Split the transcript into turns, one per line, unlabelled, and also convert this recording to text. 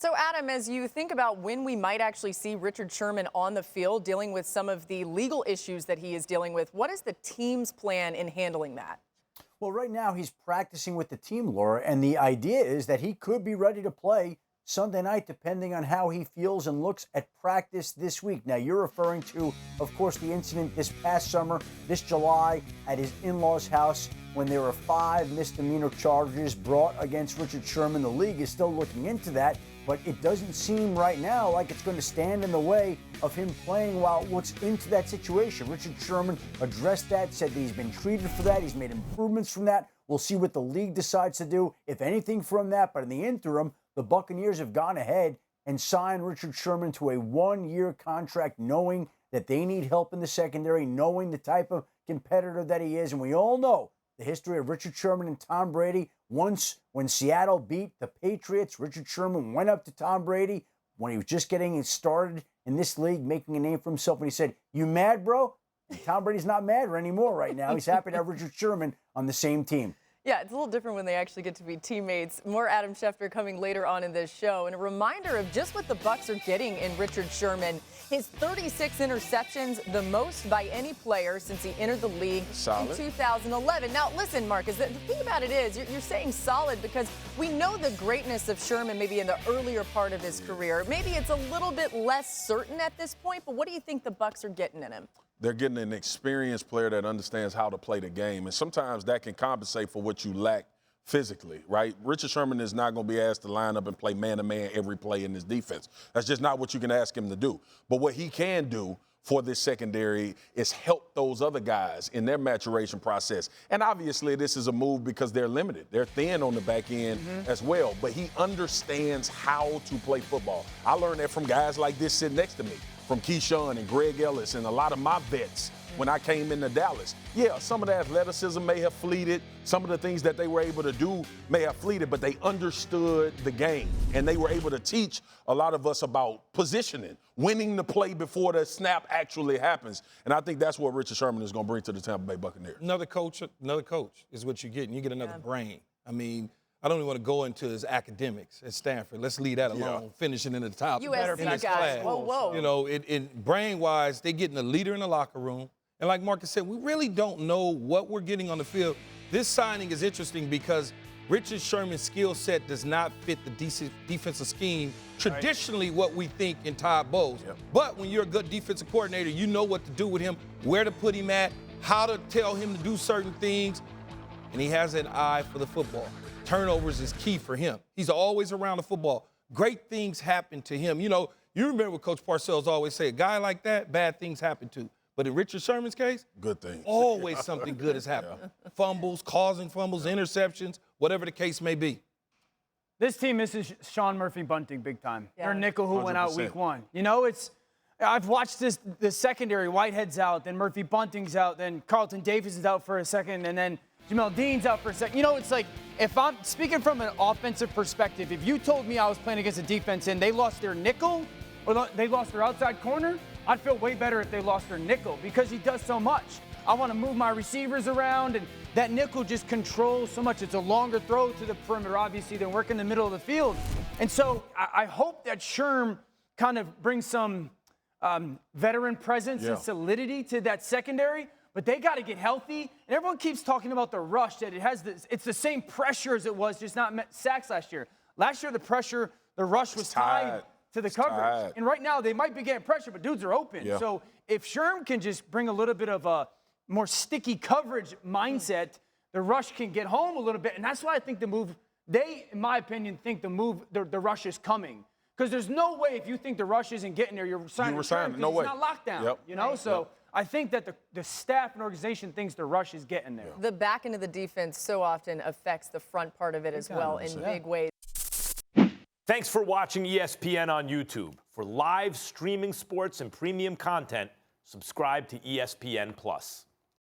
So, Adam, as you think about when we might actually see Richard Sherman on the field dealing with some of the legal issues that he is dealing with, what is the team's plan in handling that?
Well, right now he's practicing with the team, Laura, and the idea is that he could be ready to play Sunday night, depending on how he feels and looks at practice this week. Now, you're referring to, of course, the incident this past summer, this July, at his in-laws' house when there were 5 misdemeanor charges brought against Richard Sherman. The league is still looking into that, but it doesn't seem right now like it's going to stand in the way of him playing while it looks into that situation. Richard Sherman addressed that, said that he's been treated for that. He's made improvements from that. We'll see what the league decides to do, if anything, from that. But in the interim, the Buccaneers have gone ahead and signed Richard Sherman to a 1-year contract, knowing that they need help in the secondary, knowing the type of competitor that he is. And we all know the history of Richard Sherman and Tom Brady. Once, when Seattle beat the Patriots, Richard Sherman went up to Tom Brady when he was just getting started in this league, making a name for himself, and he said, "You mad, bro?" And Tom Brady's not mad anymore right now. He's happy to have Richard Sherman on the same team.
Yeah, it's a little different when they actually get to be teammates. More Adam Schefter coming later on in this show. And a reminder of just what the Bucs are getting in Richard Sherman. His 36 interceptions, the most by any player since he entered the league in 2011. Now, listen, Marcus, the thing about it is you're saying solid because we know the greatness of Sherman maybe in the earlier part of his career. Maybe it's a little bit less certain at this point, but what do you think the Bucs are getting in him?
They're getting an experienced player that understands how to play the game. And sometimes that can compensate for what you lack physically, right? Richard Sherman is not going to be asked to line up and play man-to-man every play in this defense. That's just not what you can ask him to do. But what he can do for this secondary is help those other guys in their maturation process. And obviously this is a move because they're limited. They're thin on the back end as well. But he understands how to play football. I learned that from guys like this sitting next to me, from Keyshawn and Greg Ellis and a lot of my vets when I came into Dallas. Yeah, some of the athleticism may have fleeted. Some of the things that they were able to do may have fleeted, but they understood the game. And they were able to teach a lot of us about positioning, winning the play before the snap actually happens. And I think that's what Richard Sherman is going to bring to the Tampa Bay Buccaneers.
Another coach is what you're getting. You get another brain. I mean, I don't even want to go into his academics at Stanford. Let's leave that alone, finishing in the top.
USC guys, whoa.
You know, brain-wise, they're getting a leader in the locker room. And like Marcus said, we really don't know what we're getting on the field. This signing is interesting because Richard Sherman's skill set does not fit the defensive scheme, traditionally what we think in Todd Bowles. Yep. But when you're a good defensive coordinator, you know what to do with him, where to put him at, how to tell him to do certain things, and he has an eye for the football. Turnovers is key for him. He's always around the football. Great things happen to him. You know, you remember what Coach Parcells always said, a guy like that, bad things happen to. But in Richard Sherman's case,
good things.
Always something good has happened. Fumbles, causing fumbles, interceptions, whatever the case may be.
This team misses Sean Murphy-Bunting big time.
Yeah.
Their nickel who
100%.
went out week 1. You know, I've watched the secondary. Whitehead's out, then Murphy-Bunting's out, then Carlton Davis is out for a second, and then Jamel Dean's out for a second. You know, it's like, if I'm speaking from an offensive perspective, if you told me I was playing against a defense and they lost their nickel or they lost their outside corner, I'd feel way better if they lost their nickel because he does so much. I want to move my receivers around, and that nickel just controls so much. It's a longer throw to the perimeter, obviously, than work in the middle of the field. And so I hope that Sherm kind of brings some veteran presence and solidity to that secondary. But they got to get healthy. And everyone keeps talking about the rush, that it's the same pressure as it was, just not sacks last year. Last year, the rush was tied to the coverage. And right now, they might be getting pressure, but dudes are open. Yeah. So if Sherm can just bring a little bit of a more sticky coverage mindset, the rush can get home a little bit. And that's why I think the move, in my opinion, think the rush is coming. Because there's no way if you think the rush isn't getting there, you're signing Sherm, no way. It's not locked down, you know? So I think that the staff and organization thinks the rush is getting there.
The back end of the defense so often affects the front part of it as well in big ways.
Thanks for watching ESPN on YouTube. For live streaming sports and premium content, subscribe to ESPN+.